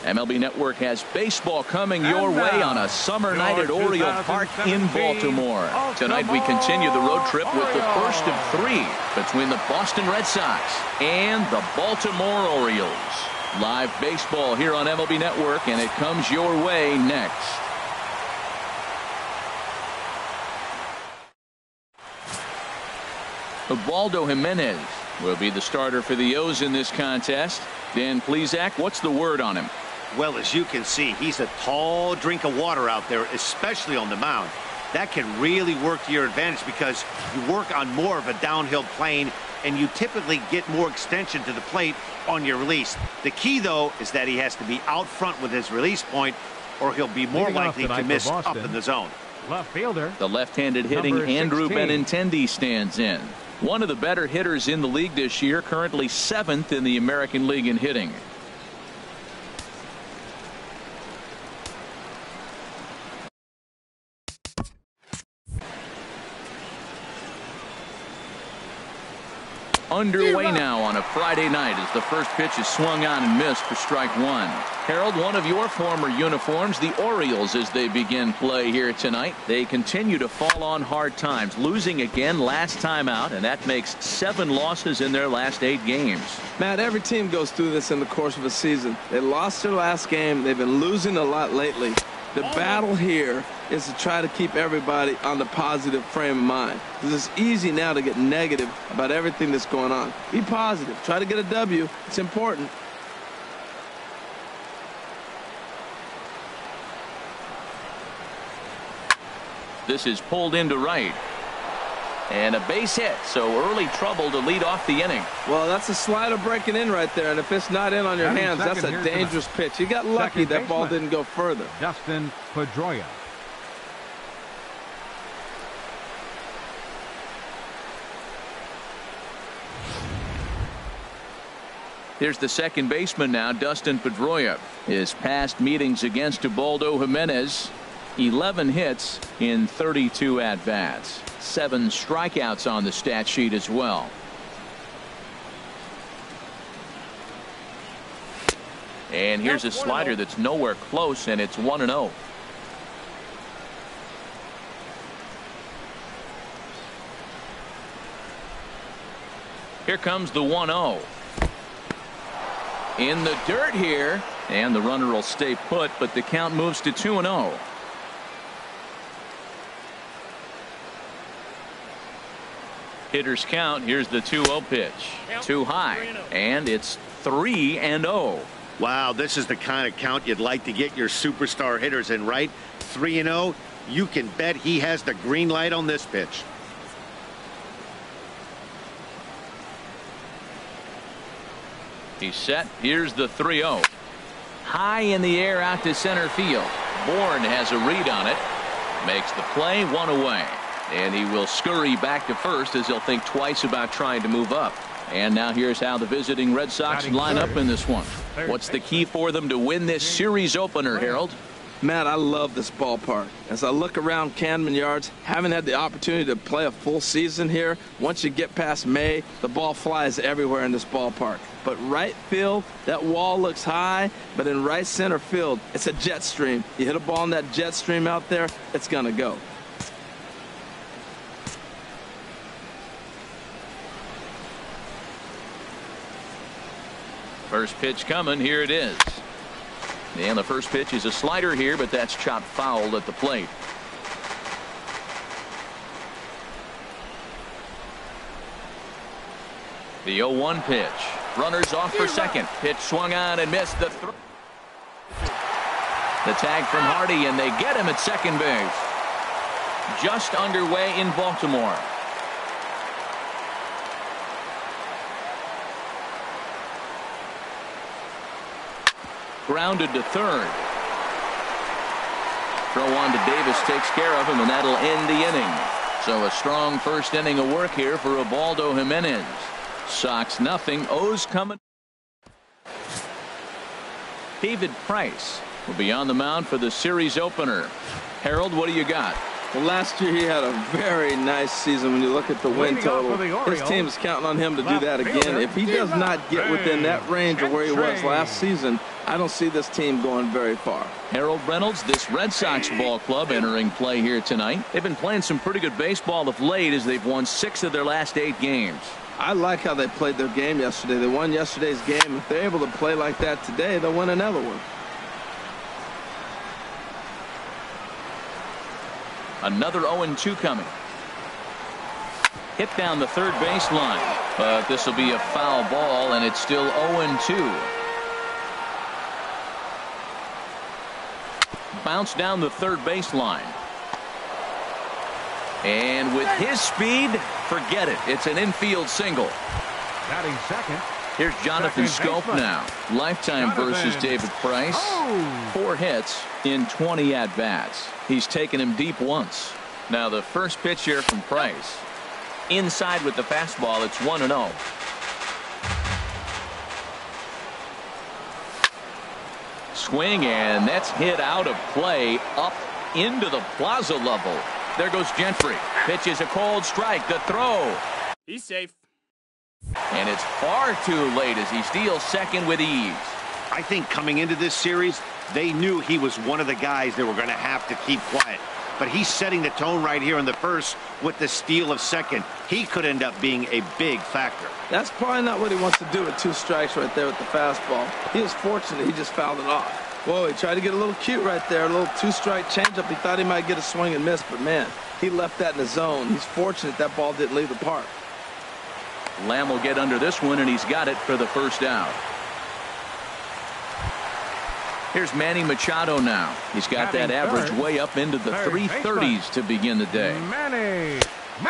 MLB Network has baseball coming your way on a summer night at Oriole Park in Baltimore. Tonight we continue the road trip with the first of 3 between the Boston Red Sox and the Baltimore Orioles. Live baseball here on MLB Network, and it comes your way next. Ubaldo Jimenez will be the starter for the O's in this contest. Dan Plesac, what's the word on him? Well, as you can see, he's a tall drink of water out there, especially on the mound. That can really work to your advantage because you work on more of a downhill plane and you typically get more extension to the plate on your release. The key, though, is that he has to be out front with his release point or he'll be more likely to miss up in the zone. Left fielder. The left-handed hitting Andrew Benintendi stands in. One of the better hitters in the league this year, currently 7th in the American League in hitting. Underway now on a Friday night as the first pitch is swung on and missed for strike 1. Harold, one of your former uniforms, the Orioles, as they begin play here tonight. They continue to fall on hard times, losing again last time out, and that makes 7 losses in their last 8 games. Matt, every team goes through this in the course of a season. They lost their last game. They've been losing a lot lately. The battle here is to try to keep everybody on the positive frame of mind. It's easy now to get negative about everything that's going on. Be positive. Try to get a W. It's important. This is pulled into right. And a base hit, so early trouble to lead off the inning. Well, that's a slider breaking in right there, and if it's not in on your hands, that's a dangerous pitch. You got lucky that ball didn't go further. Dustin Pedroia. Here's the second baseman now, Dustin Pedroia. His past meetings against Ubaldo Jimenez, 11 hits in 32 at-bats. 7 strikeouts on the stat sheet as well. And here's a slider that's nowhere close, and it's 1-0. Here comes the 1-0. In the dirt here, and the runner will stay put, but the count moves to 2-0. Hitters count. Here's the 2-0 pitch. Too high, and it's 3-0. Wow, this is the kind of count you'd like to get your superstar hitters in, right? 3-0. You can bet he has the green light on this pitch. He's set. Here's the 3-0. High in the air out to center field. Bourne has a read on it. Makes the play, 1 away. And he will scurry back to first as he'll think twice about trying to move up. And now here's how the visiting Red Sox line up in this one. What's the key for them to win this series opener, Harold? Matt, I love this ballpark. As I look around Camden Yards, haven't had the opportunity to play a full season here. Once you get past May, the ball flies everywhere in this ballpark. But right field, that wall looks high, but in right center field, it's a jet stream. You hit a ball in that jet stream out there, it's going to go. First pitch coming. Here it is. And the first pitch is a slider here, but that's chopped foul at the plate. The 0-1 pitch. Runners off for second. Pitch swung on and missed. The tag from Hardy, and they get him at second base. Just underway in Baltimore. Grounded to third. Throw on to Davis takes care of him, and that'll end the inning. So a strong first inning of work here for Ubaldo Jimenez. Sox nothing. O's coming. David Price will be on the mound for the series opener. Harold, what do you got? Well, last year he had a very nice season when you look at the win total. His team is counting on him to do that again. If he does not get within that range of where he was last season, I don't see this team going very far. Harold Reynolds, this Red Sox ball club entering play here tonight. They've been playing some pretty good baseball of late as they've won 6 of their last 8 games. I like how they played their game yesterday. They won yesterday's game. If they're able to play like that today, they'll win another one. Another 0-2 coming. Hit down the third baseline, but this will be a foul ball, and it's still 0-2. Bounce down the third baseline. And with his speed, forget it. It's an infield single. Batting second. Here's Jonathan Schoop now. Lifetime versus David Price. Oh. 4 hits in 20 at-bats. He's taken him deep once. Now the first pitch here from Price. Inside with the fastball, it's 1-0. Swing, and that's hit out of play up into the plaza level. There goes Gentry. Pitches a cold strike. The throw. He's safe. And it's far too late as he steals second with ease. I think coming into this series, they knew he was one of the guys they were going to have to keep quiet. But he's setting the tone right here in the first with the steal of second. He could end up being a big factor. That's probably not what he wants to do with 2 strikes right there with the fastball. He was fortunate he just fouled it off. Whoa, he tried to get a little cute right there. A little 2-strike changeup. He thought he might get a swing and miss, but man, he left that in the zone. He's fortunate that ball didn't leave the park. Lamb will get under this one, and he's got it for the first out. Here's Manny Machado now. He's got that average way up into the 330s to begin the day.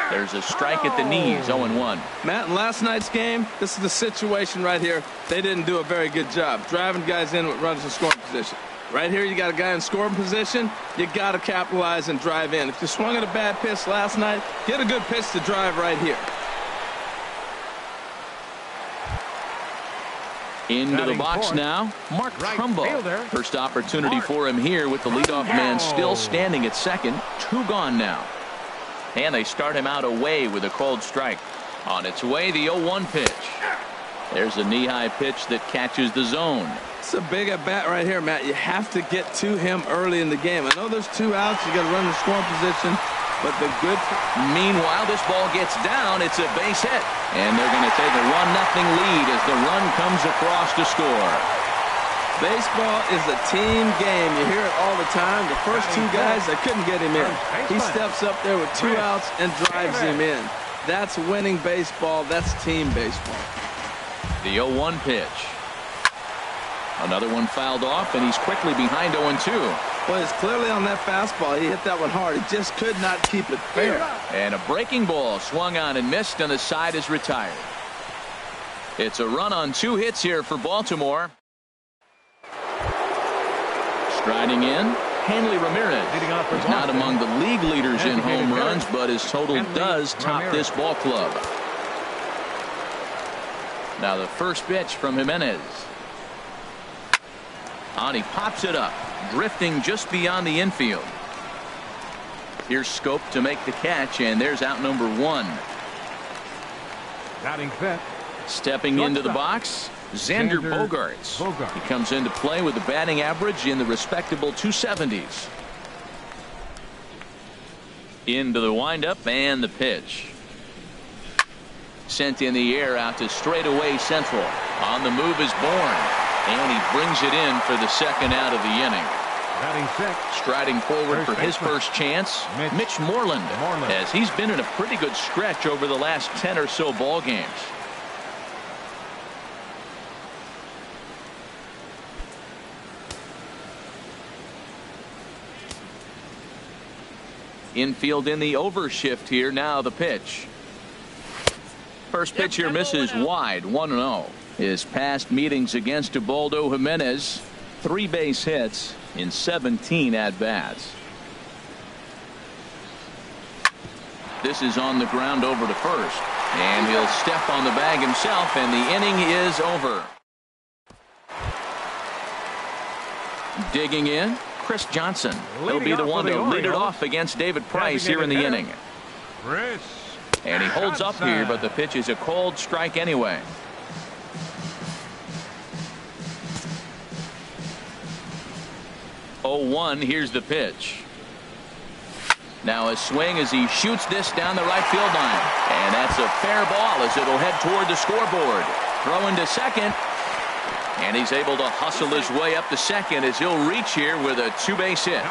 There's a strike at the knees, 0-1. Matt, in last night's game, this is the situation right here. They didn't do a very good job driving guys in with runners in scoring position. Right here, you got a guy in scoring position. You got to capitalize and drive in. If you swung at a bad pitch last night, get a good pitch to drive right here. Into the box now, Mark Trumbo. First opportunity for him here with the leadoff man still standing at second. 2 gone now. And they start him out away with a cold strike. On its way, the 0-1 pitch. There's a knee-high pitch that catches the zone. It's a big at-bat right here, Matt. You have to get to him early in the game. I know there's 2 outs. You got to run the scoring position. But the good. Meanwhile, this ball gets down. It's a base hit. And they're going to take a 1-0 lead as the run comes across to score. Baseball is a team game. You hear it all the time. The first 2 guys, they couldn't get him in. He steps up there with 2 outs and drives him in. That's winning baseball. That's team baseball. The 0-1 pitch. Another one fouled off, and he's quickly behind 0-2. Well, it's clearly on that fastball. He hit that one hard. He just could not keep it fair. And a breaking ball swung on and missed, and the side is retired. It's a run on 2 hits here for Baltimore. Striding in, Hanley Ramirez. He's not among the league leaders in home runs, but his total does top this ball club. Now the first pitch from Jimenez. On, he pops it up, drifting just beyond the infield. Here's Schoop to make the catch, and there's out number 1. Batting fifth. Stepping into the box, Xander Bogaerts. He comes into play with a batting average in the respectable 270s. Into the windup and the pitch. Sent in the air out to straightaway central. On the move is Bourne. And he brings it in for the second out of the inning. Striding forward for his first chance, Mitch Moreland, as he's been in a pretty good stretch over the last 10 or so ball games. Infield in the overshift here. Now the pitch. First pitch here misses wide, 1-0. His past meetings against Ubaldo Jimenez, 3 base hits in 17 at-bats. This is on the ground over to first, and he'll step on the bag himself, and the inning is over. Digging in, Chris Johnson. He'll be the one to lead it off against David Price here in the inning. And he holds up here, but the pitch is a cold strike anyway. 0-1. Here's the pitch. Now a swing as he shoots this down the right field line. And that's a fair ball as it'll head toward the scoreboard. Throw into second. And he's able to hustle his way up to second as he'll reach here with a two-base hit.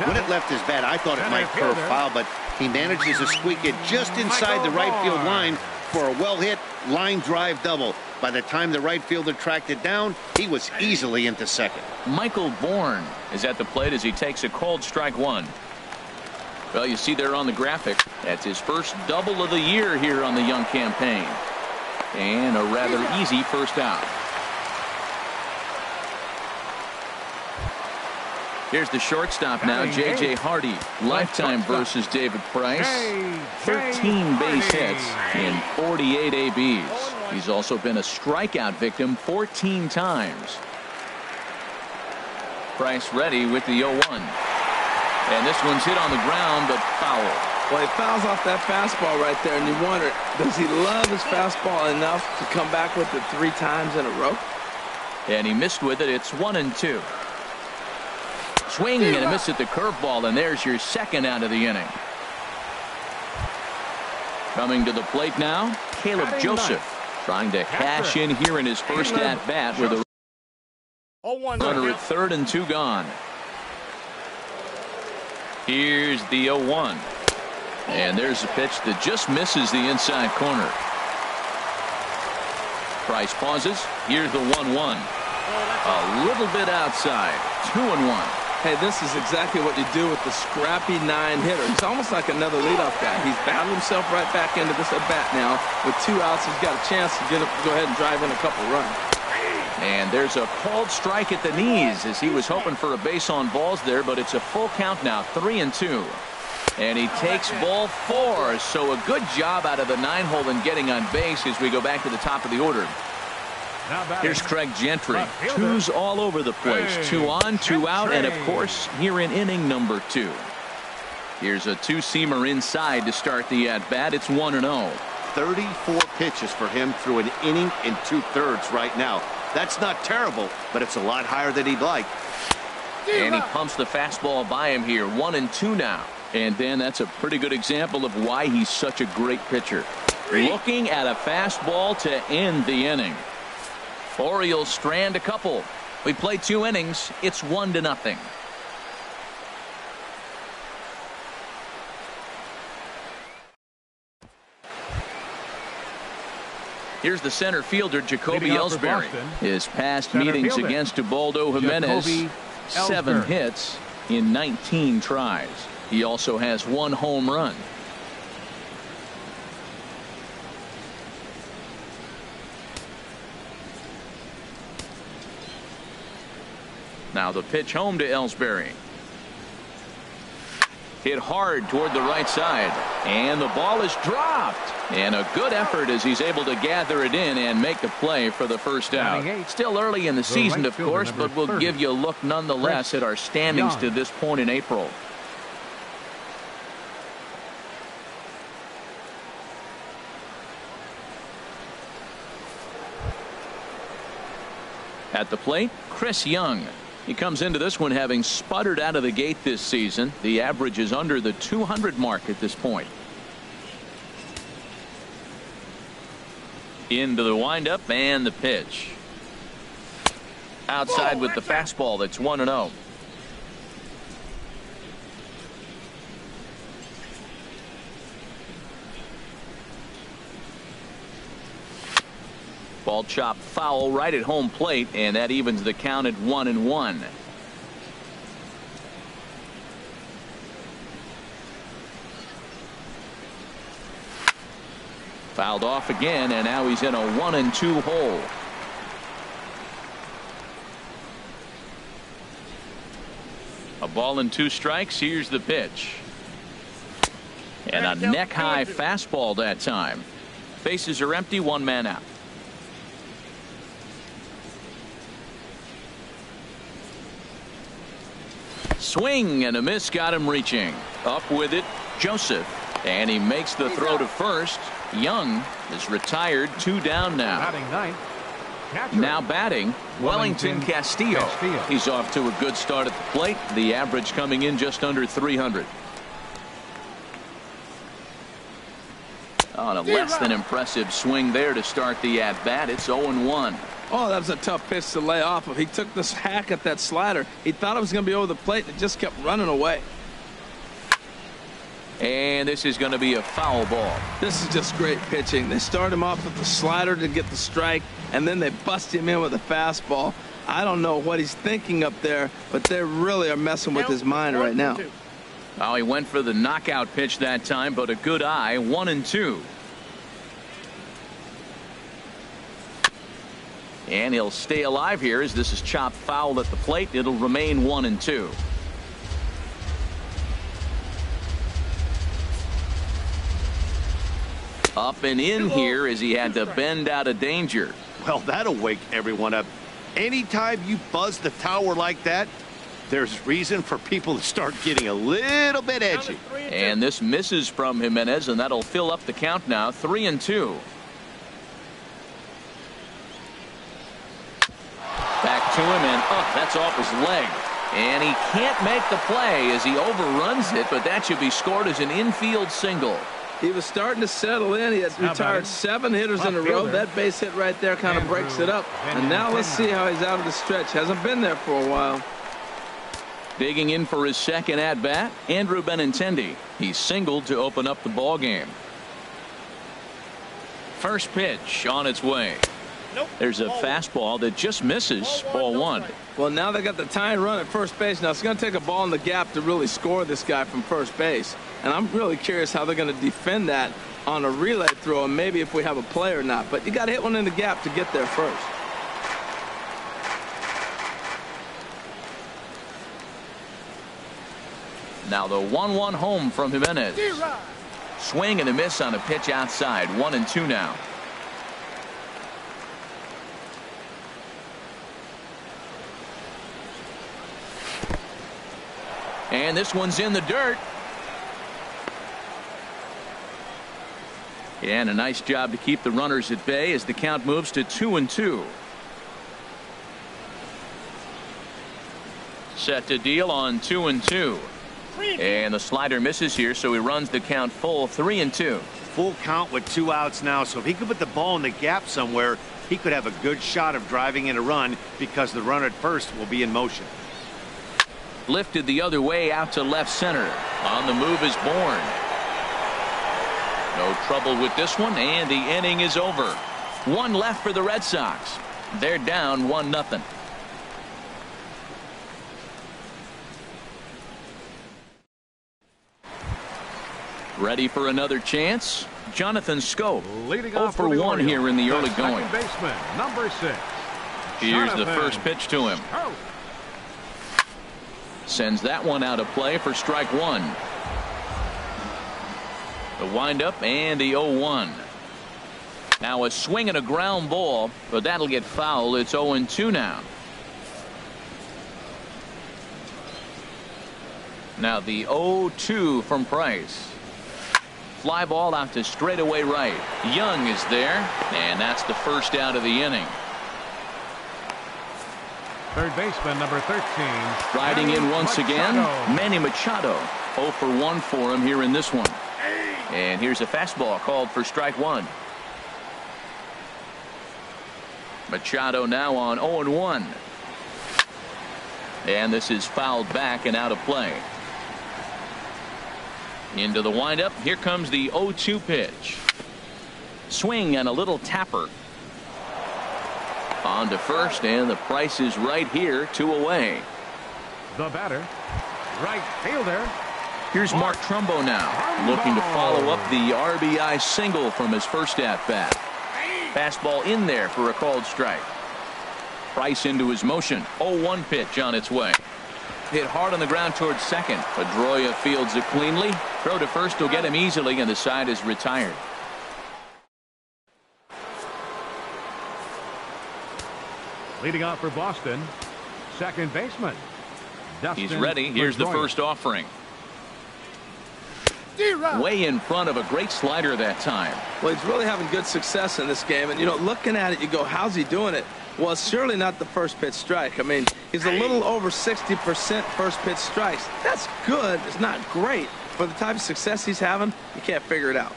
When it left his bat, I thought it might curve foul, but he manages to squeak it just inside the right field line for a well-hit line drive double. By the time the right fielder tracked it down, he was easily into second. Michael Bourne is at the plate as he takes a called strike one. Well, you see there on the graphic, that's his first double of the year here on the young campaign. And a rather easy first out. Here's the shortstop now, J.J. Hardy. Lifetime versus David Price. 13 base hits in 48 ABs. He's also been a strikeout victim 14 times. Price ready with the 0-1. And this one's hit on the ground, but foul. Well, he fouls off that fastball right there, and you wonder, does he love his fastball enough to come back with it 3 times in a row? And he missed with it. It's 1-2. Swing and a miss at the curveball, and there's your second out of the inning. Coming to the plate now, Caleb Joseph, trying to cash in here in his first at bat with a runner at third and 2 gone. Here's the 0-1. And there's a pitch that just misses the inside corner. Price pauses. Here's the 1-1. A little bit outside. 2-1. Hey, this is exactly what you do with the scrappy 9-hitter. He's almost like another leadoff guy. He's battled himself right back into this at bat now. With 2 outs, he's got a chance to go ahead and drive in a couple runs. And there's a called strike at the knees as he was hoping for a base on balls there, but it's a full count now, 3-2. And he takes ball 4. So a good job out of the 9-hole in getting on base as we go back to the top of the order. Here's Craig Gentry. 2s all over the place. 2 on, 2 out, and of course here in inning number 2. Here's a 2-seamer inside to start the at bat. It's 1-0. 34 pitches for him through an inning and 2/3 right now. That's not terrible, but it's a lot higher than he'd like. And he pumps the fastball by him here. 1-2 now. And then that's a pretty good example of why he's such a great pitcher. Looking at a fastball to end the inning. Orioles strand a couple. We play 2 innings. It's 1-0. Here's the center fielder, Jacoby Ellsbury. His past meetings against Ubaldo Jimenez, 7 hits in 19 tries. He also has 1 home run. Now the pitch home to Ellsbury. Hit hard toward the right side. And the ball is dropped. And a good effort as he's able to gather it in and make the play for the first out. Still early in the season, of course, but we'll give you a look nonetheless at our standings to this point in April. At the plate, Chris Young. He comes into this one having sputtered out of the gate this season. The average is under the 200 mark at this point. Into the windup and the pitch. Outside with the fastball. That's 1-0. Ball chopped foul right at home plate, and that evens the count at 1-1. Fouled off again, and now he's in a 1-2 hole. A ball and 2 strikes. Here's the pitch. And a neck-high fastball that time. Bases are empty, 1 man out. Swing and a miss got him reaching. Up with it, Joseph. And he makes the throw to first. Young is retired, 2 down now. Batting 9th, Catcher. Now batting, Wellington Castillo. He's off to a good start at the plate. The average coming in just under 300. On a less than impressive swing there to start the at bat. It's 0-1. Oh, that was a tough pitch to lay off of. He took this hack at that slider. He thought it was going to be over the plate, and it just kept running away. And this is going to be a foul ball. This is just great pitching. They start him off with the slider to get the strike, and then they bust him in with a fastball. I don't know what he's thinking up there, but they really are messing with his mind right now. Well, he went for the knockout pitch that time, but a good eye. 1-2. And he'll stay alive here as this is chopped foul at the plate. It'll remain 1-2. Up and in here as he had to bend out of danger. Well, that'll wake everyone up. Anytime you buzz the tower like that, there's reason for people to start getting a little bit edgy. And this misses from Jimenez, and that'll fill up the count now. 3-2. Back to him, and that's off his leg. And he can't make the play as he overruns it, but that should be scored as an infield single. He was starting to settle in. He had retired 7 hitters in a row. That base hit right there kind of breaks it up. And now let's see how he's out of the stretch. Hasn't been there for a while. Digging in for his second at bat, Andrew Benintendi. He singled to open up the ball game. First pitch on its way. There's a fastball that just misses. Ball 1. Well, now they got the tying run at first base. Now it's going to take a ball in the gap to really score this guy from first base. And I'm really curious how they're going to defend that on a relay throw, and maybe if we have a play or not. But you got to hit one in the gap to get there first. Now the 1-1 home from Jimenez. Swing and a miss on a pitch outside. 1-2 now. And this one's in the dirt. And a nice job to keep the runners at bay as the count moves to 2-2. Set to deal on 2-2. And the slider misses here, so he runs the count full. 3-2. Full count with 2 outs now, so if he could put the ball in the gap somewhere, he could have a good shot of driving in a run because the runner at first will be in motion. Lifted the other way out to left center. On the move is Bourne. No trouble with this one, and the inning is over. 1 left for the Red Sox. They're down 1-0. Ready for another chance? Jonathan Scope. 0 for 1 here in the early going. Baseman, number 6. Here's the first pitch to him. Sends that one out of play for strike 1. The windup and the 0-1. Now a swing and a ground ball, but that'll get foul. It's 0-2 now. Now the 0-2 from Price. Fly ball out to straightaway right. Young is there, and that's the first out of the inning. Third baseman, number 13. Riding in once again, Manny Machado. 0 for 1 for him here in this one. And here's a fastball called for strike 1. Machado now on 0-1. And this is fouled back and out of play. Into the windup. Here comes the 0-2 pitch. Swing and a little tapper. On to first, and the Price is right here. 2 away. The batter, right fielder. Here's Mark Trumbo now, looking to follow up the RBI single from his first at bat. Fastball in there for a called strike. Price into his motion. 0-1 pitch on its way. Hit hard on the ground towards second. Pedroia fields it cleanly. Throw to first will get him easily, and the side is retired. Leading off for Boston, second baseman. He's ready. Here's the first offering. Way in front of a great slider that time. Well, he's really having good success in this game. And, you know, looking at it, you go, how's he doing it? Well, it's surely not the first pitch strike. I mean, he's a little over 60% first pitch strikes. That's good. It's not great. For the type of success he's having, you can't figure it out.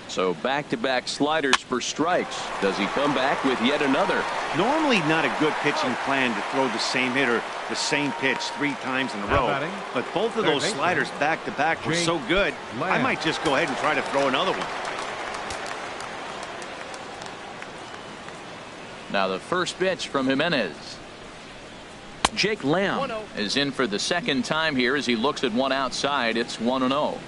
So back-to-back sliders for strikes. Does he come back with yet another? Normally not a good pitching plan to throw the same hitter the same pitch 3 times in a row. But both of those sliders back-to-back were so good, I might just go ahead and try to throw another one. Now the first pitch from Jimenez. Jake Lamb is in for the second time here as he looks at one outside. It's 1-0.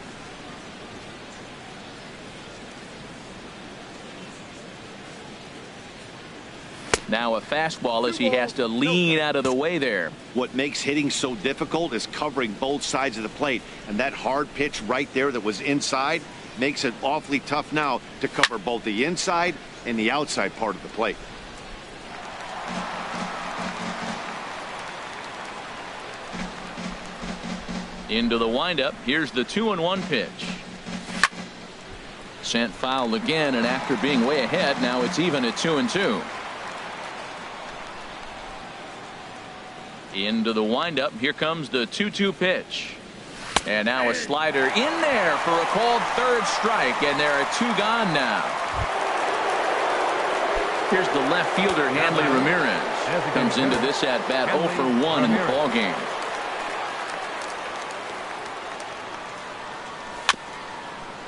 Now a fastball as he has to lean out of the way there. What makes hitting so difficult is covering both sides of the plate. And that hard pitch right there that was inside makes it awfully tough now to cover both the inside and the outside part of the plate. Into the windup. Here's the 2-1 pitch. Sent foul again, and after being way ahead, now it's even at 2-2. Into the windup. Here comes the 2-2 pitch. And now a slider in there for a called third strike, and there are 2 gone now. Here's the left fielder, Hanley Ramirez. Comes into this at bat 0 for 1 in the ball game.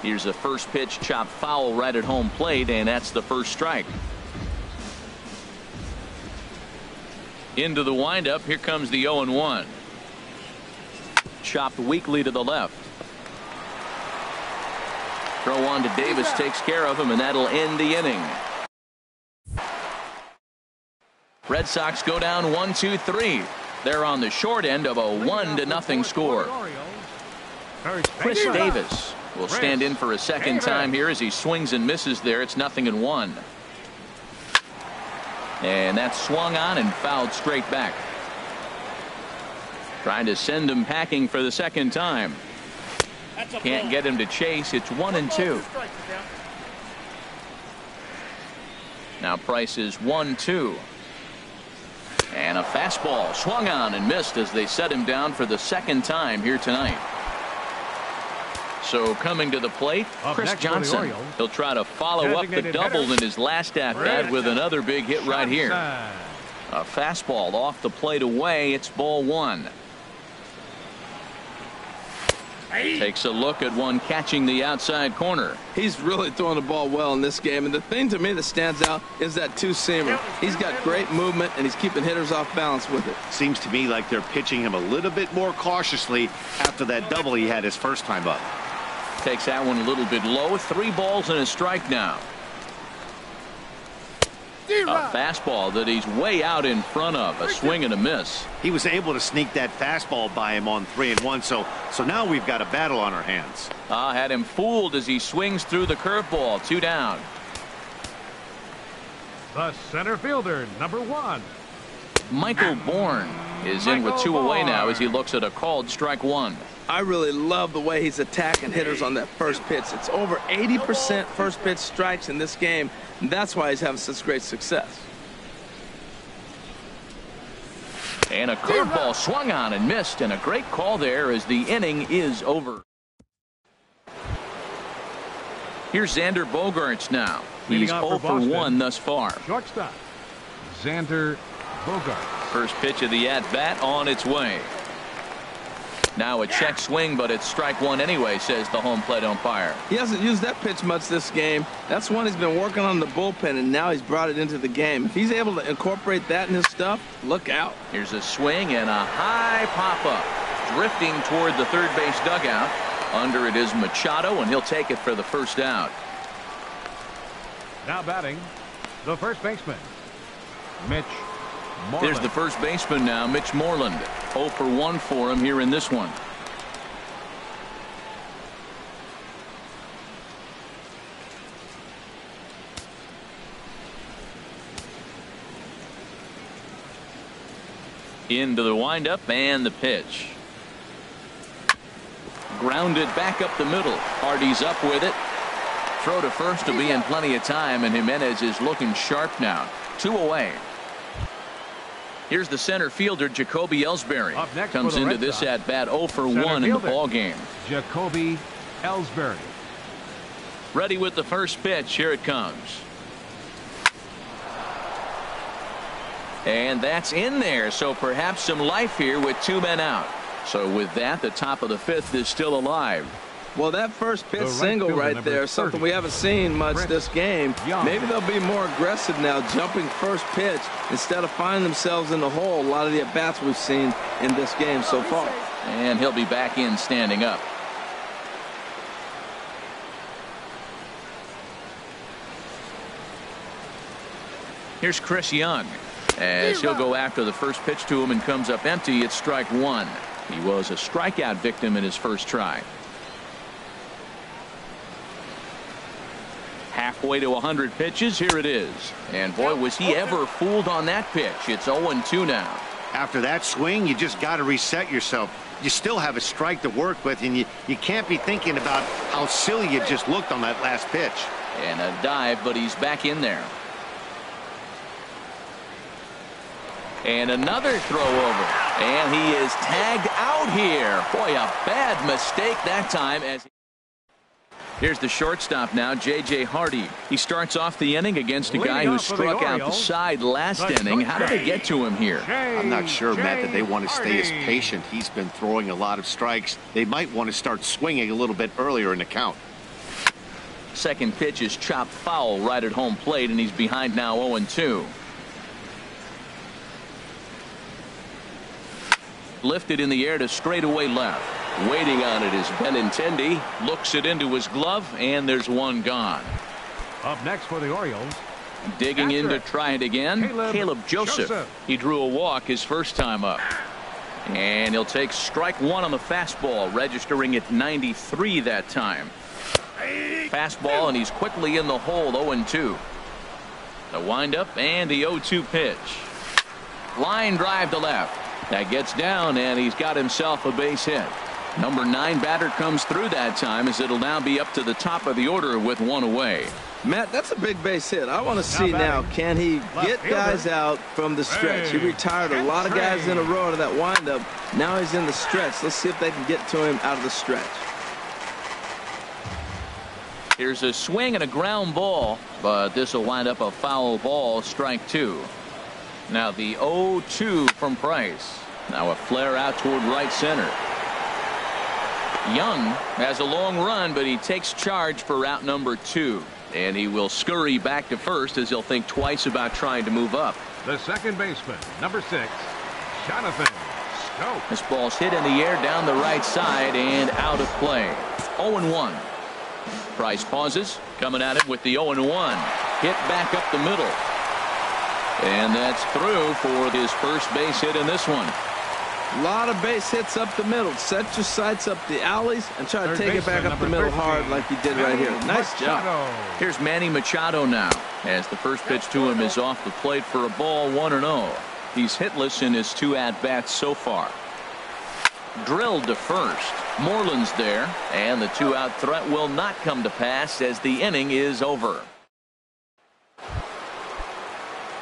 Here's a first pitch chopped foul right at home plate, and that's the first strike. Into the windup. Here comes the 0-1. Chopped weakly to the left. Throw on to Davis takes care of him, and that'll end the inning. Red Sox go down 1-2-3. They're on the short end of a 1-0 score. Chris Davis will stand in for a second time here as he swings and misses there. It's 0-1. And that's swung on and fouled straight back. Trying to send him packing for the second time. Can't get him to chase. It's 1-2. Now Price is 1-2. And a fastball swung on and missed as they set him down for the second time here tonight. So coming to the plate, Chris Johnson. He'll try to follow up the double in his last at-bat with another big hit right here. A fastball off the plate away. It's ball 1. Takes a look at one catching the outside corner. He's really throwing the ball well in this game. And the thing to me that stands out is that 2-seamer. He's got great movement, and he's keeping hitters off balance with it. Seems to me like they're pitching him a little bit more cautiously after that double he had his first time up. Takes that one a little bit low. 3 balls and a strike now. A fastball that he's way out in front of. A swing and a miss. He was able to sneak that fastball by him on 3-1. So now we've got a battle on our hands. Had him fooled as he swings through the curveball. 2 down. The center fielder, number 1. Michael Bourne is in with 2 away now as he looks at a called strike 1. I really love the way he's attacking hitters on that first pitch. It's over 80% first pitch strikes in this game, and that's why he's having such great success. And a curveball swung on and missed, and a great call there as the inning is over. Here's Xander Bogaerts now. He's 0 for 1 thus far. Shortstop, Xander Bogaerts. First pitch of the at-bat on its way. Now a check swing, but it's strike 1 anyway, says the home plate umpire. He hasn't used that pitch much this game. That's one he's been working on the bullpen, and now he's brought it into the game. If he's able to incorporate that in his stuff, look out. Here's a swing and a high pop-up. Drifting toward the third base dugout. Under it is Machado, and he'll take it for the first out. Now batting, the first baseman, Mitch Moreland. There's the first baseman now, Mitch Moreland. 0 for 1 for him here in this one. Into the windup and the pitch. Grounded back up the middle. Hardy's up with it. Throw to first will be in plenty of time, and Jimenez is looking sharp now. 2 away. Here's the center fielder, Jacoby Ellsbury. Comes into this at bat 0 for 1 in the ball game. Jacoby Ellsbury. Ready with the first pitch. Here it comes. And that's in there, so perhaps some life here with 2 men out. So with that, the top of the 5th is still alive. Well, that first pitch single right there, something we haven't seen much this game. Maybe they'll be more aggressive now, jumping first pitch instead of finding themselves in the hole. A lot of the at-bats we've seen in this game so far. And he'll be back in standing up. Here's Chris Young. As he'll go after the first pitch to him and comes up empty, it's strike 1. He was a strikeout victim in his first try. Halfway to 100 pitches. Here it is. And boy, was he ever fooled on that pitch. It's 0-2 now. After that swing, you just got to reset yourself. You still have a strike to work with, and you can't be thinking about how silly you just looked on that last pitch. And a dive, but he's back in there. And another throw over. And he is tagged out here. Boy, a bad mistake that time. As here's the shortstop now, J.J. Hardy. He starts off the inning against a guy who struck out the side last inning. How did they get to him here? I'm not sure, Matt, that they want to stay as patient. He's been throwing a lot of strikes. They might want to start swinging a little bit earlier in the count. Second pitch is chopped foul right at home plate, and he's behind now 0-2. Lifted in the air to straightaway left. Waiting on it is Benintendi. Looks it into his glove, and there's one gone. Up next for the Orioles. Digging in to try it again, Caleb Joseph. He drew a walk his first time up. And he'll take strike 1 on the fastball, registering at 93 that time. Fastball, and he's quickly in the hole, 0-2. The windup and the 0-2 pitch. Line drive to left. That gets down, and he's got himself a base hit. Number 9 batter comes through that time, as it'll now be up to the top of the order with 1 away. Matt, that's a big base hit. I want to see now, can he get guys out from the stretch? He retired a lot of guys in a row out of that windup. Now he's in the stretch. Let's see if they can get to him out of the stretch. Here's a swing and a ground ball, but this will wind up a foul ball, strike 2. Now the 0-2 from Price. Now a flare out toward right center. Young has a long run, but he takes charge for route number 2. And he will scurry back to first, as he'll think twice about trying to move up. The second baseman, number 6, Jonathan Schoop. This ball's hit in the air down the right side and out of play. 0-1. Price pauses, coming at it with the 0-1. Hit back up the middle. And that's through for his first base hit in this one. A lot of base hits up the middle. Set your sights up the alleys and try to take it back up the middle hard like he did right here. Nice job. Here's Manny Machado now, as the first pitch to him is off the plate for a ball, 1-0. He's hitless in his 2 at-bats so far. Drilled to first. Moreland's there, and the 2-out threat will not come to pass as the inning is over.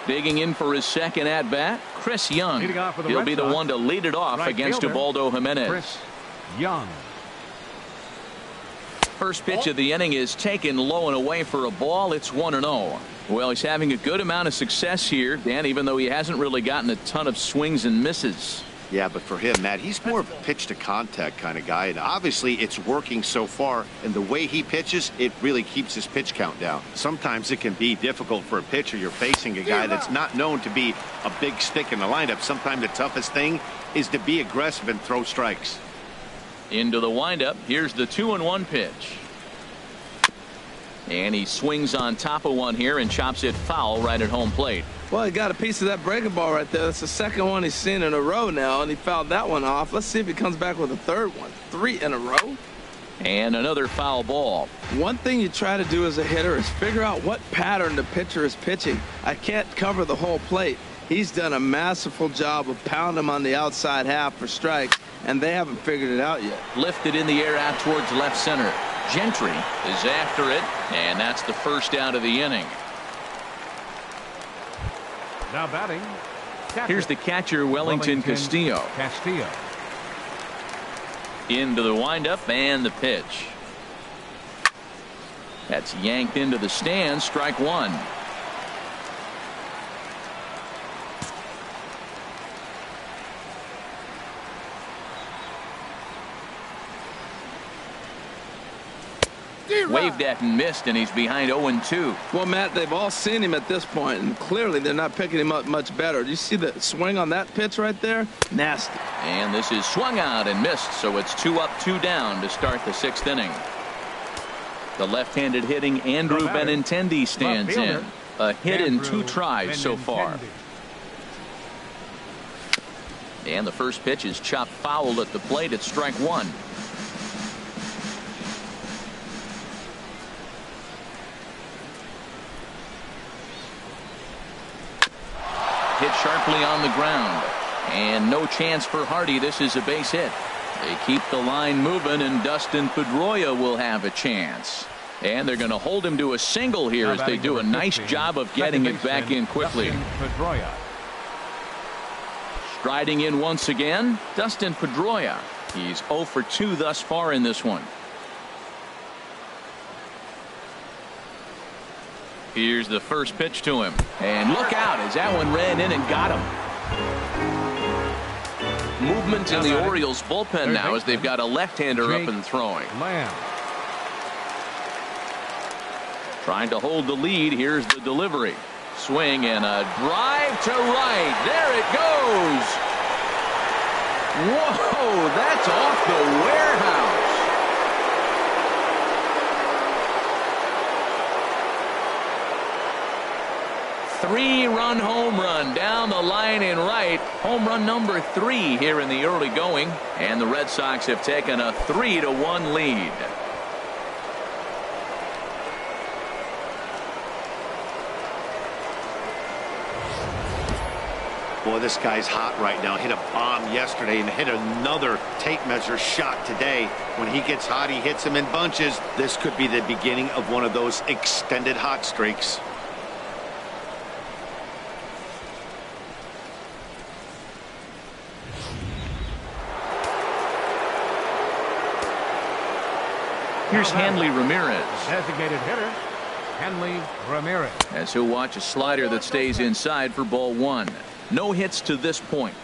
Digging in for his second at-bat, Chris Young. He'll be the one to lead it off against Ubaldo Jimenez. Chris Young. First pitch of the inning is taken low and away for a ball. It's 1-0. Well, he's having a good amount of success here, Dan, even though he hasn't really gotten a ton of swings and misses. Yeah, but for him, Matt, he's more of a pitch-to-contact kind of guy, and obviously it's working so far, and the way he pitches, it really keeps his pitch count down. Sometimes it can be difficult for a pitcher. You're facing a guy that's not known to be a big stick in the lineup. Sometimes the toughest thing is to be aggressive and throw strikes. Into the windup. Here's the 2-1 pitch. And he swings on top of one here and chops it foul right at home plate. Well, he got a piece of that breaking ball right there. That's the second one he's seen in a row now, and he fouled that one off. Let's see if he comes back with a third one. 3 in a row. And another foul ball. One thing you try to do as a hitter is figure out what pattern the pitcher is pitching. I can't cover the whole plate. He's done a masterful job of pounding him on the outside half for strikes, and they haven't figured it out yet. Lifted in the air out towards left center. Gentry is after it, and that's the first out of the inning. Now batting. Here's the catcher, Wellington Castillo. Into the windup and the pitch. That's yanked into the stands. Strike one. Waved at and missed, and he's behind 0-2. Well, Matt, they've all seen him at this point, and clearly they're not picking him up much better. Do you see the swing on that pitch right there? Nasty. And this is swung out and missed, so it's 2 up, 2 down to start the 6th inning. The left-handed hitting Andrew Benintendi stands in. A hit in 2 tries so far. And the first pitch is chopped foul at the plate at strike one. Hit sharply on the ground, and no chance for Hardy. This is a base hit. They keep the line moving, and Dustin Pedroia will have a chance. And they're going to hold him to a single here as they do a nice job of getting it back in quickly. Striding in once again, Dustin Pedroia. He's 0 for 2 thus far in this one. Here's the first pitch to him, and look out as that one ran in and got him. Movement in the Orioles bullpen now as they've got a left-hander up and throwing. Trying to hold the lead. Here's the delivery. Swing and a drive to right. There it goes. Whoa, that's off the warehouse. Three-run home run down the line in right. Home run number 3 here in the early going, and the Red Sox have taken a 3-1 lead. Boy, this guy's hot right now. Hit a bomb yesterday and hit another tape measure shot today. When he gets hot, he hits them in bunches. This could be the beginning of one of those extended hot streaks. Here's Hanley Ramirez. Designated hitter, Hanley Ramirez. As he'll watch a slider that stays inside for ball 1. No hits to this point.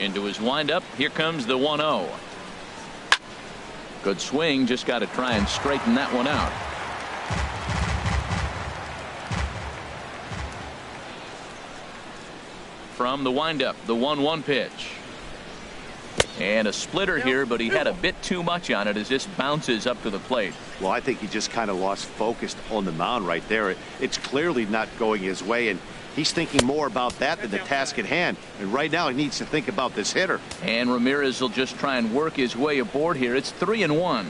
Into his windup. Here comes the 1-0. Good swing. Just got to try and straighten that one out. From the windup, the 1-1 pitch. And a splitter here, but he had a bit too much on it as this bounces up to the plate. Well, I think he just kind of lost focus on the mound right there. It's clearly not going his way, and he's thinking more about that than the task at hand. And right now he needs to think about this hitter. And Ramirez will just try and work his way aboard here. It's 3-1.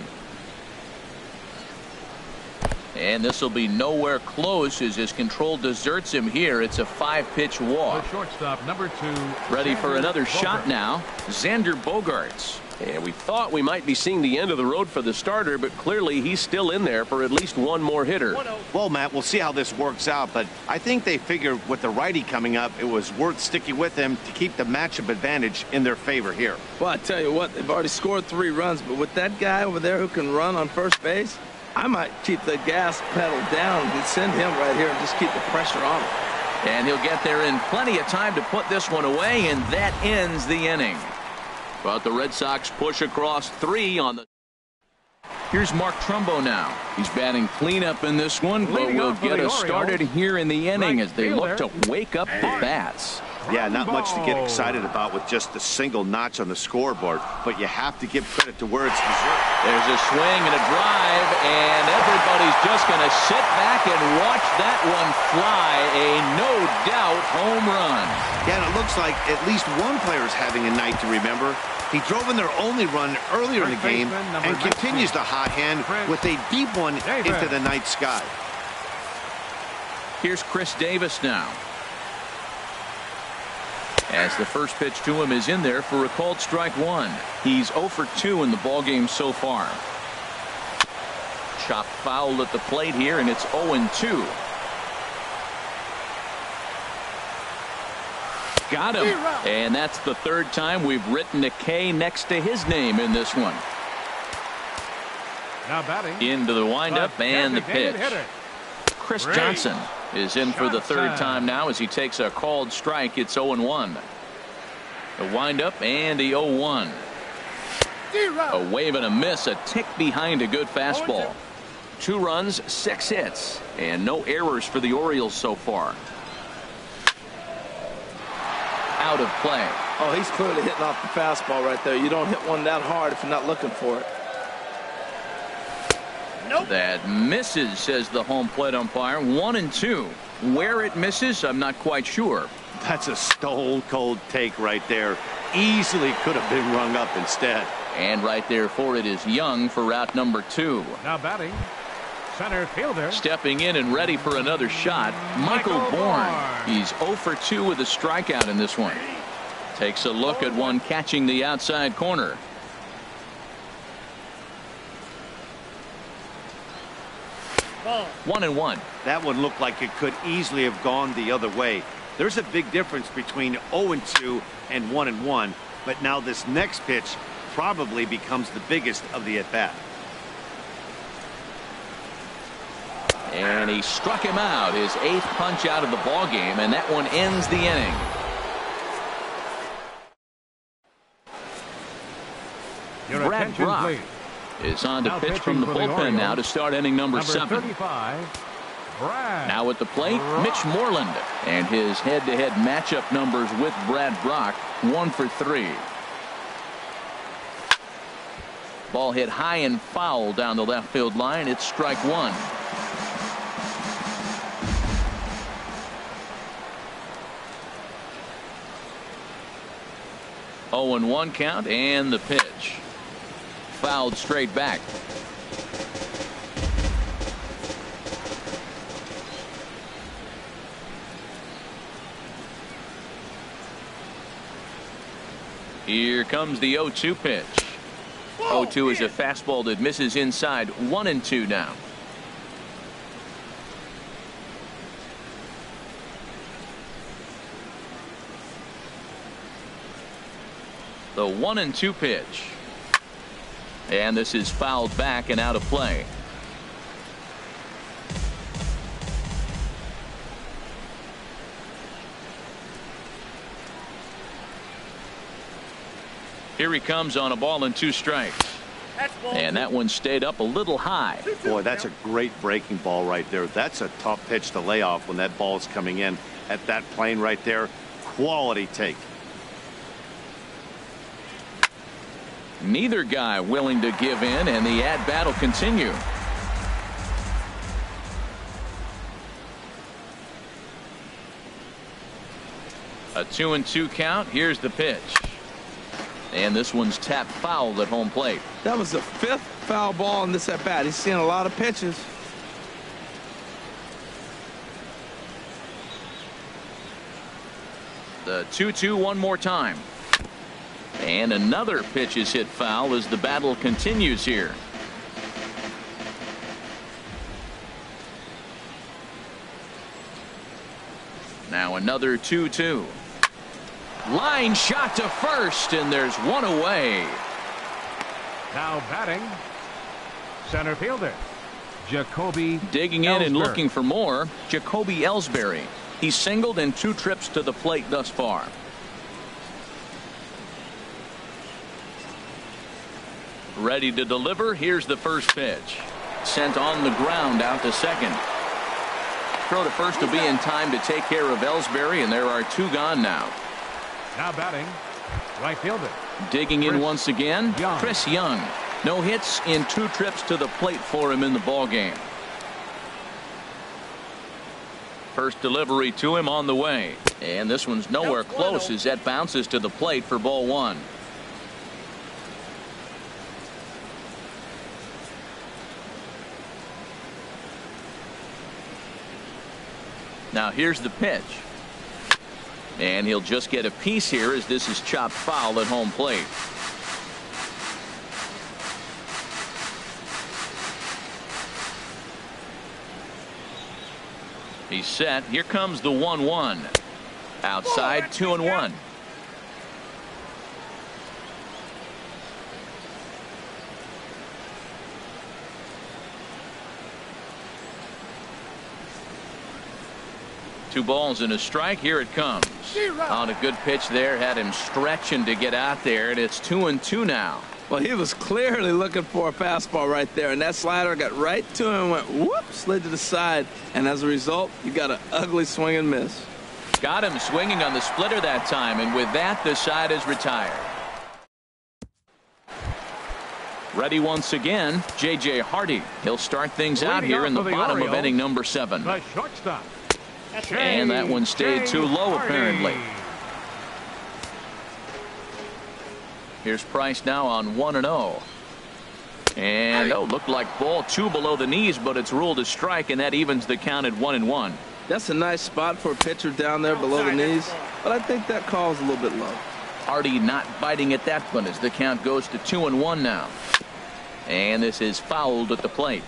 And this will be nowhere close as his control deserts him here. It's a 5-pitch walk. The shortstop, number 2. Ready for another shot now. Xander Bogaerts. And we thought we might be seeing the end of the road for the starter, but clearly he's still in there for at least one more hitter. Well, Matt, we'll see how this works out, but I think they figured with the righty coming up, it was worth sticking with him to keep the matchup advantage in their favor here. Well, I tell you what, they've already scored 3 runs, but with that guy over there who can run on first base, I might keep the gas pedal down and send him right here and just keep the pressure on him. And he'll get there in plenty of time to put this one away, and that ends the inning. But the Red Sox push across 3 on the. Here's Mark Trumbo now. He's batting cleanup in this one, but will get us started here in the inning as they look to wake up the bats. Yeah, not much to get excited about with just the single notch on the scoreboard, but you have to give credit to where it's deserved. There's a swing and a drive, and everybody's just going to sit back and watch that one fly. A no-doubt home run. Yeah, and it looks like at least one player is having a night to remember. He drove in their only run earlier in the game and continues the hot hand with a deep one into the night sky. Here's Chris Davis now. As the first pitch to him is in there for a called strike one. He's 0 for 2 in the ballgame so far. Chopped foul at the plate here, and it's 0-2. Got him. And that's the third time we've written a K next to his name in this one. Now batting. Into the windup and the pitch. Chris Johnson is in for the third time now as he takes a called strike. It's 0-1. The windup and the 0-1. A wave and a miss, a tick behind a good fastball. 2 runs, 6 hits, and no errors for the Orioles so far. Out of play. Oh, he's clearly hitting off the fastball right there. You don't hit one that hard if you're not looking for it. That misses, says the home plate umpire. 1-2. Where it misses, I'm not quite sure. That's a stone cold take right there. Easily could have been rung up instead. And right there for it is Young for route number 2. Now batting. Center fielder. Stepping in and ready for another shot, Michael Bourne. He's 0 for 2 with a strikeout in this one. Takes a look at one catching the outside corner. Ball. 1-1. That one looked like it could easily have gone the other way. There's a big difference between 0-2 and 1-1, but now this next pitch probably becomes the biggest of the at-bat. And he struck him out, his 8th punch out of the ball game, and that one ends the inning. Your Brad attention, Brock please. is on to Now pitch pitching from the for the bullpen Orioles, now to start inning number 7. 35, Brad. Now at the plate, Mitch Moreland, and his head-to-head matchup numbers with Brad Brock, 1 for 3. Ball hit high and foul down the left field line. It's strike 1. Oh, and 1 count, and the pitch. Fouled straight back. Here comes the 0-2 pitch. 0-2 is a fastball that misses inside. 1-2 now. The 1-2 pitch. And this is fouled back and out of play. Here he comes on a ball and 2 strikes. And that one stayed up a little high. Boy, that's a great breaking ball right there. That's a tough pitch to lay off when that ball is coming in at that plane right there. Quality take. Neither guy willing to give in, and the at-bat will continue. A 2-2 count. Here's the pitch. And this one's tapped foul at home plate. That was the 5th foul ball in this at-bat. He's seeing a lot of pitches. The 2-2 one more time. And another pitch is hit foul as the battle continues here. Now another 2-2. Line shot to first, and there's one away. Now batting. Center fielder. Jacoby Digging in and Ellsbury. looking for more, Jacoby Ellsbury. He's singled in 2 trips to the plate thus far. Ready to deliver. Here's the first pitch. Sent on the ground out to second. Throw to first will be in time to take care of Ellsbury, and there are 2 gone now. Now batting. Right fielder. Digging in Chris once again, Young. Chris Young. No hits in 2 trips to the plate for him in the ball game. First delivery to him on the way, and this one's nowhere close as that bounces to the plate for ball 1. Now here's the pitch. And he'll just get a piece here as this is chopped foul at home plate. He's set. Here comes the 1-1. Outside, 2-1. Two balls and a strike. Here it comes. On a good pitch there. Had him stretching to get out there. And it's 2-2 now. Well, he was clearly looking for a fastball right there, and that slider got right to him and went whoop, slid to the side, and as a result, you got an ugly swing and miss. Got him swinging on the splitter that time, and with that, the side is retired. Ready once again, J.J. Hardy. He'll start things out here in the bottom of inning number 7. The shortstop. And that one stayed too low, apparently. Here's Price now on 1-0. And looked like ball 2 below the knees, but it's ruled a strike, and that evens the count at 1-1. That's a nice spot for a pitcher down there below the knees, but I think that call's a little bit low. Hardy not biting at that one as the count goes to 2-1 now. And this is fouled at the plate.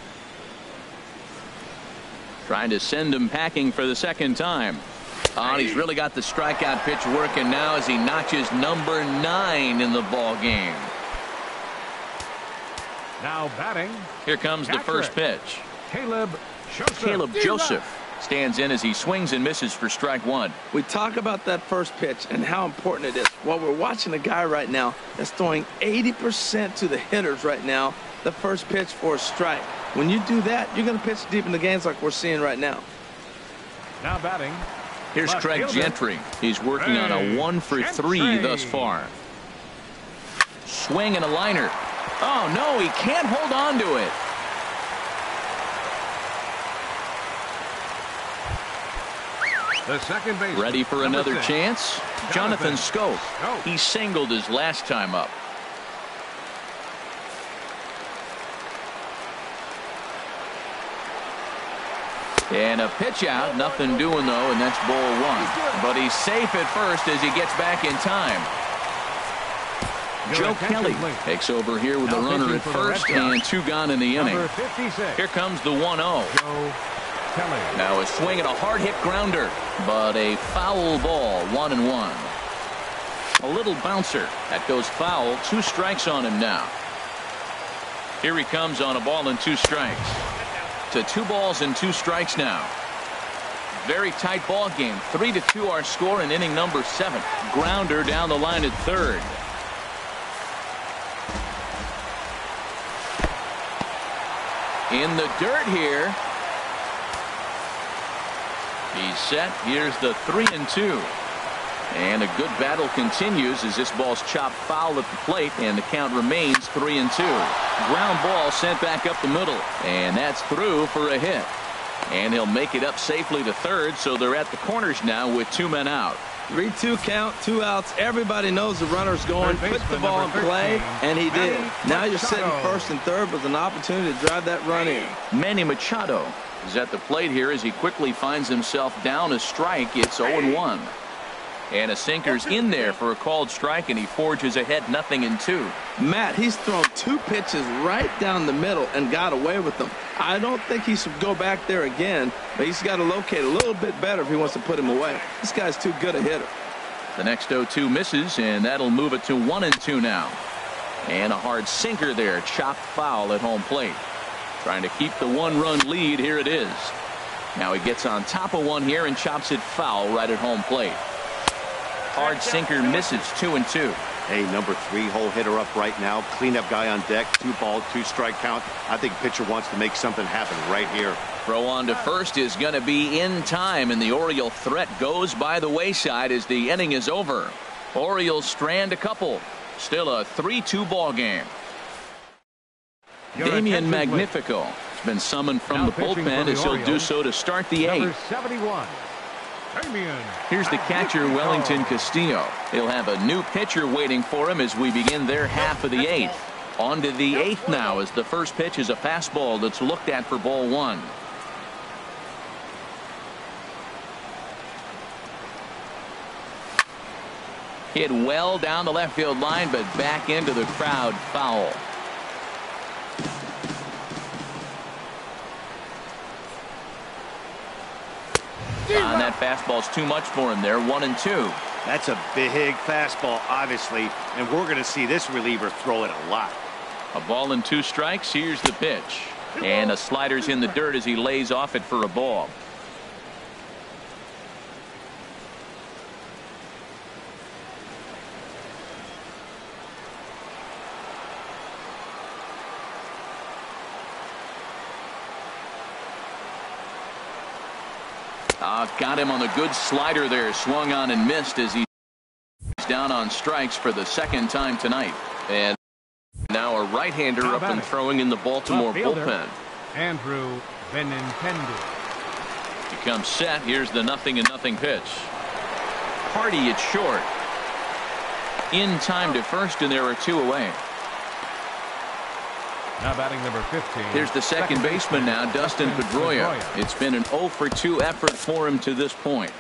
Trying to send him packing for the second time. And he's really got the strikeout pitch working now as he notches number 9 in the ball game. Now batting. Here comes the first pitch. Caleb Joseph stands in as he swings and misses for strike 1. We talk about that first pitch and how important it is. Well, we're watching a guy right now that's throwing 80% to the hitters right now. The first pitch for a strike. When you do that, you're going to pitch deep in the games like we're seeing right now. Now batting. Here's Craig Gentry. He's working on a 1 for 3 thus far. Swing and a liner. Oh, no, he can't hold on to it. The second base. Ready for another 6. chance? Jonathan Scope. He singled his last time up. And a pitch out, nothing doing though, and that's ball 1. But he's safe at first as he gets back in time. Joe Kelly takes over here with a runner at first and 2 gone in the inning. Here comes the 1-0. Now a swing and a hard hit grounder, but a foul ball, 1-1. A little bouncer that goes foul. 2 strikes on him now. Here he comes on a ball and 2 strikes. To 2 balls and 2 strikes now. Very tight ball game. 3-2 our score in inning number 7. Grounder down the line at third. In the dirt here. He's set. Here's the 3-2. And a good battle continues as this ball's chopped foul at the plate, and the count remains 3-2. Ground ball sent back up the middle, and that's through for a hit. And he'll make it up safely to third, so they're at the corners now with 2 men out. 3-2 count, 2 outs. Everybody knows the runner's going. Put the ball in play, and he did. Now you're sitting first and third with an opportunity to drive that run in. Manny Machado is at the plate here as he quickly finds himself down a strike. It's 0-1. And a sinker's in there for a called strike, and he forges ahead 0-2. Matt, he's thrown 2 pitches right down the middle and got away with them. I don't think he should go back there again, but he's got to locate a little bit better if he wants to put him away. This guy's too good a hitter. The next 0-2 misses, and that'll move it to 1-2 now. And a hard sinker there, chopped foul at home plate. Trying to keep the 1-run lead. Here it is. Now he gets on top of one here and chops it foul right at home plate. Hard sinker misses, 2-2. Hey, number 3 hole hitter up right now. Cleanup guy on deck. 2 ball, 2 strike count. I think pitcher wants to make something happen right here. Throw on to first is going to be in time, and the Oriole threat goes by the wayside as the inning is over. Orioles strand a couple. Still a 3-2 ball game. Damian Magnifico has been summoned from the bullpen as he'll do so to start the 8th. 71. Here's the catcher, Wellington Castillo. He'll have a new pitcher waiting for him as we begin their half of the 8th. On to the 8th now as the first pitch is a fastball that's looked at for ball 1. Hit well down the left field line, but back into the crowd, foul. That fastball's too much for him there. 1-2. That's a big fastball, obviously, and we're going to see this reliever throw it a lot. A ball and 2 strikes. Here's the pitch. And a slider's in the dirt as he lays off it for a ball. Got him on the good slider there. Swung on and missed as he's down on strikes for the 2nd time tonight. And now a right-hander up and throwing in the Baltimore bullpen. Andrew Benintendi. He comes set. Here's the 0-0 pitch. Hardy at short. In time to first, and there are 2 away. Now batting number 15. Here's the second baseman now, Dustin Pedroia. It's been an 0-for-2 effort for him to this point.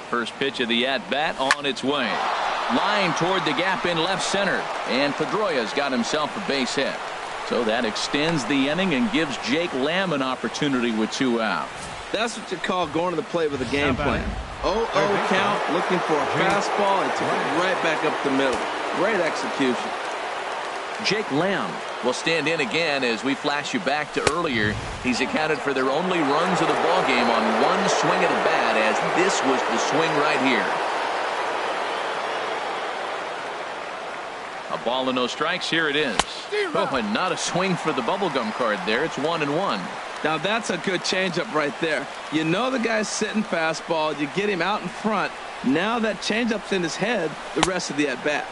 First pitch of the at-bat on its way. Line toward the gap in left center. And Pedroia's got himself a base hit. So that extends the inning and gives Jake Lamb an opportunity with 2 out. That's what you call going to the plate with a game plan. 0-0 count, looking for a fastball, and took it right back up the middle. Great execution. Jake Lamb will stand in again as we flash you back to earlier. He's accounted for their only runs of the ball game on 1 swing of the bat, as this was the swing right here. A ball and no strikes. Here it is. Oh, and not a swing for the bubblegum card there. It's 1-1. Now that's a good changeup right there. You know the guy's sitting fastball. You get him out in front. Now that changeup's in his head the rest of the at-bat.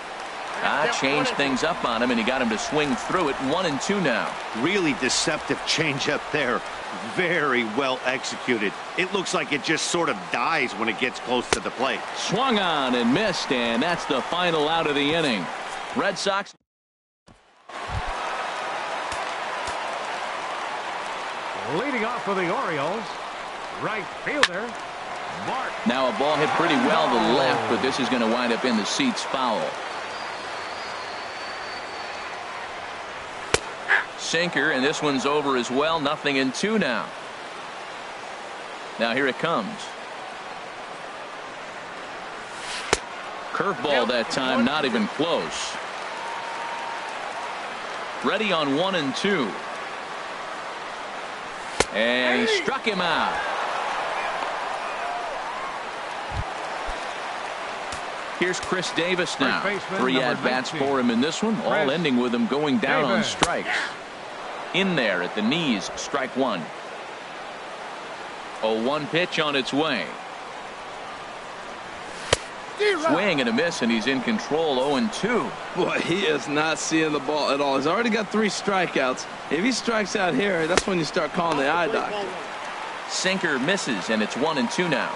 Changed things up on him, and he got him to swing through it. 1-2 now. Really deceptive changeup there. Very well executed. It looks like it just sort of dies when it gets close to the plate. Swung on and missed, and that's the final out of the inning. Red Sox. Leading off for the Orioles, right fielder, Mark. Now a ball hit pretty well to the left, but this is going to wind up in the seats, foul. Sinker, and this one's over as well. 0-2 now. Now here it comes. Curveball that time, not even close. Ready on 1-2. And he struck him out. Here's Chris Davis now. 3 at-bats for him in this one, all ending with him going down on strikes. In there at the knees, strike 1. 0-1 pitch on its way. Swing and a miss, and he's in control. 0-2. Boy, he is not seeing the ball at all. He's already got 3 strikeouts. If he strikes out here, that's when you start calling the eye doctor. Sinker misses, and it's 1-2 now.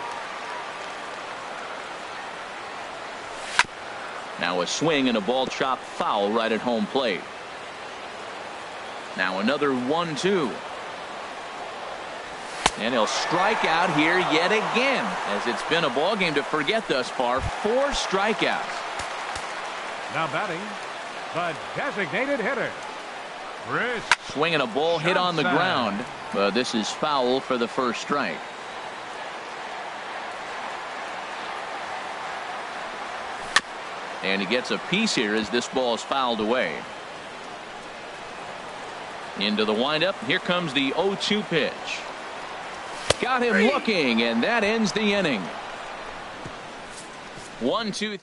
Now a swing and a ball chopped foul right at home plate. Now another 1-2. And he'll strike out here yet again, as it's been a ball game to forget thus far. 4 strikeouts. Now batting, the designated hitter, Chris. Swinging a ball hit on the ground, but this is foul for the first strike. And he gets a piece here as this ball is fouled away. Into the windup. Here comes the 0-2 pitch. Got him looking, and that ends the inning. 1-2.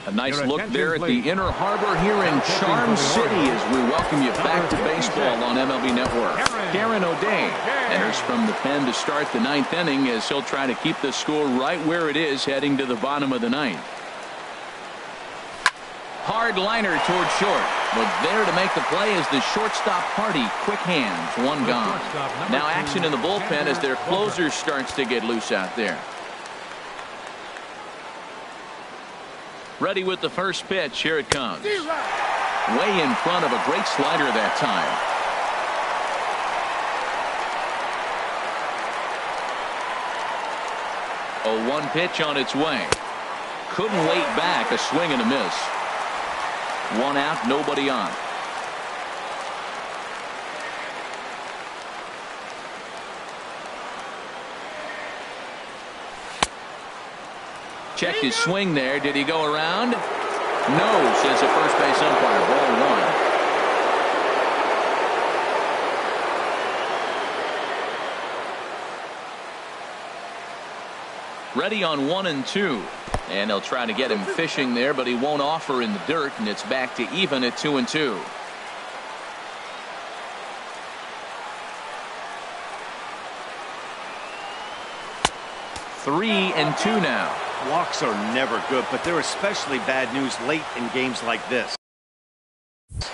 A nice look there at the Inner Harbor here in Charm City as we welcome you back to baseball on MLB Network. Karen O'Day enters from the pen to start the 9th inning as he'll try to keep the score right where it is heading to the bottom of the 9th. Hard liner toward short, but there to make the play is the shortstop Hardy. Quick hands, 1 gone. Now action in the bullpen as their closer starts to get loose out there. Ready with the first pitch. Here it comes. Way in front of a great slider that time. 0-1 pitch on its way. Couldn't wait back. A swing and a miss. 1 out, nobody on. Check his swing there. Did he go around? No, says the first base umpire. Ball 1. Ready on 1 and 2. And they'll try to get him fishing there, but he won't offer in the dirt, and it's back to even at 2 and 2. Three and 2 now. Walks are never good, but they're especially bad news late in games like this.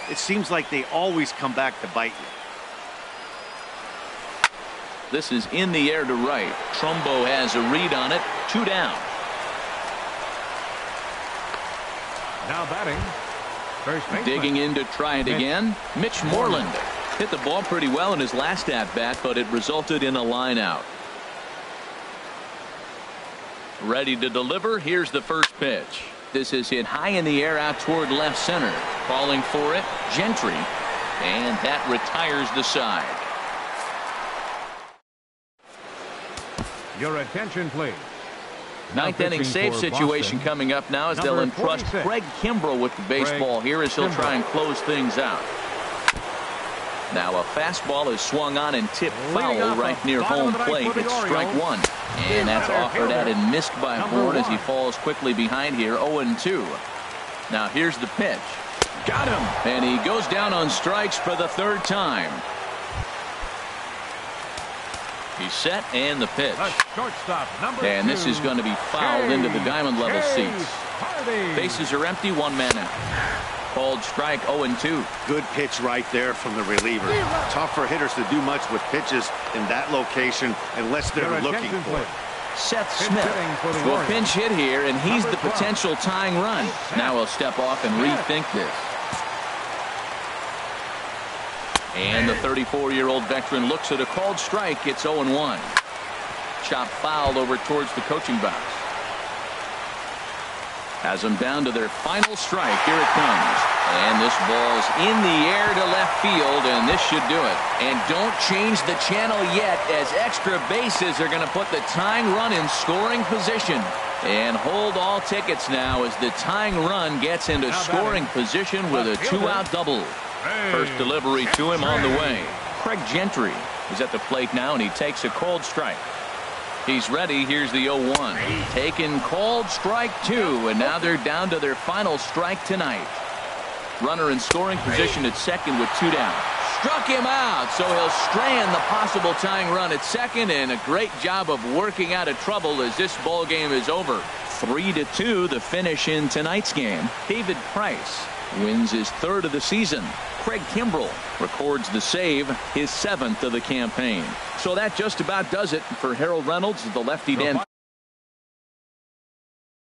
It seems like they always come back to bite you. This is in the air to right. Trumbo has a read on it. 2 down. Now batting, first baseman. Digging in to try it again. Mitch Moreland hit the ball pretty well in his last at bat, but it resulted in a line out. Ready to deliver. Here's the first pitch. This is hit high in the air out toward left center. Calling for it, Gentry, and that retires the side. Your attention, please. Ninth inning save situation coming up now as they'll entrust Craig Kimbrell with the baseball here as he'll try and close things out. Now a fastball is swung on and tipped foul right near home plate. It's strike 1. And that's offered at and missed by Bourne as he falls quickly behind here. 0-2. Now here's the pitch. Got him. And he goes down on strikes for the 3rd time. He's set and the pitch. And this is going to be fouled into the diamond level seats. Bases are empty. 1 man out. Called strike. 0-2. Good pitch right there from the reliever. Tough for hitters to do much with pitches in that location unless they're looking for it. Seth Smith will pinch hit here, and he's the potential tying run. Now he'll step off and rethink this. And the 34-year-old veteran looks at a called strike. It's 0-1. Chop foul over towards the coaching box. Has them down to their final strike. Here it comes. And this ball's in the air to left field, and this should do it. And don't change the channel yet, as extra bases are going to put the tying run in scoring position. And hold all tickets now as the tying run gets into scoring position with a 2-out double. First delivery to him on the way. Craig Gentry is at the plate now, and he takes a called strike. He's ready. Here's the 0-1. Taken called strike 2, and now they're down to their final strike tonight. Runner in scoring position at second with 2 down. Struck him out, so he'll strand the possible tying run at second, and a great job of working out of trouble as this ball game is over. 3-2 the finish in tonight's game. David Price wins his 3rd of the season. Craig Kimbrell records the save, his 7th of the campaign. So that just about does it for Harold Reynolds, the lefty Dan.